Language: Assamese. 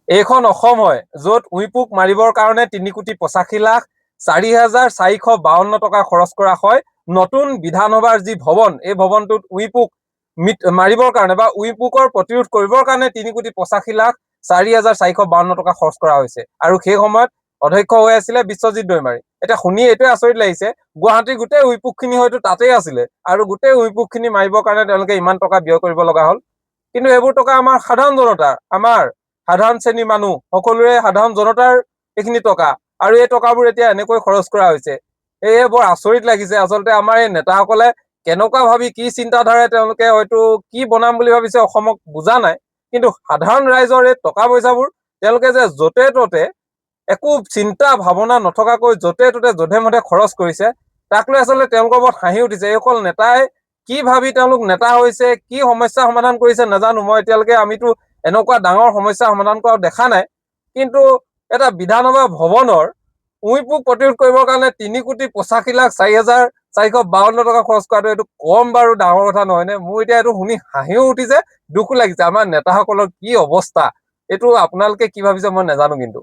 এইখন অসম হয়, য'ত উইপুক মাৰিবৰ কাৰণে ৩,85,৪,৪৫২ টকা খৰচ কৰা হয়। নতুন বিধানসভাৰ যি ভৱন, এই ভৱনটোত উইপুক মাৰিবৰ কাৰণে বা উইপুকৰ প্ৰতিৰোধ কৰিবৰ কাৰণে ৩,85,৪,৪৫২ টকা খৰচ কৰা হৈছে। আৰু সেই সময়ত অধ্যক্ষ হৈ আছিলে বিশ্বজিৎ দৈমাৰী। এতিয়া শুনি এইটোৱে আচৰিত লাগিছে, গুৱাহাটীৰ গোটেই উইপুক খিনি হয়তো তাতেই আছিলে আৰু গোটেই উইপুক খিনি মাৰিবৰ কাৰণে তেওঁলোকে ইমান টকা ব্যয় কৰিব লগা হ'ল। কিন্তু এইবোৰ টকা আমাৰ সাধাৰণ জনতাৰ, আমাৰ সাধাৰণ শ্ৰেণীৰ মানুহ সকলোৰে, সাধাৰণ জনতাৰ এইখিনি টকা, আৰু এই টকাবোৰ এতিয়া এনেকৈ খৰচ কৰা হৈছে। এয়ে বৰ আচৰিত লাগিছে। আচলতে আমাৰ এই নেতাসকলে কেনেকুৱা ভাবি, কি চিন্তাধাৰাৰে তেওঁলোকে হয়তো কি বনাম বুলি ভাবিছে অসমক বুজা নাই। কিন্তু সাধাৰণ ৰাইজৰ এই টকা পইচাবোৰ তেওঁলোকে যে য'তে ত'তে একো চিন্তা ভাৱনা নথকাকৈ য'তে ত'তে যধে মধে খৰচ কৰিছে, তাক লৈ আচলতে তেওঁলোকৰ ওপৰত হাঁহি উঠিছে। এইসকল নেতাই কি ভাবি তেওঁলোক নেতা হৈছে, কি সমস্যা সমাধান কৰিছে নাজানো। মই এতিয়ালৈকে আমিতো এনেকুৱা ডাঙৰ সমস্যা সমাধান কৰা দেখা নাই। কিন্তু এটা বিধানসভা ভৱনৰ উইপুক প্ৰতিৰোধ কৰিবৰ কাৰণে ৩,85,৪,৪৫২ টকা খৰচ কৰাটো এইটো কম বাৰু ডাঙৰ কথা নহয় নে? মোৰ এতিয়া এইটো শুনি হাঁহিও উঠিছে, দুখো লাগিছে। আমাৰ নেতাসকলৰ কি অৱস্থা, এইটো আপোনালোকে কি ভাবিছে মই নাজানো। কিন্তু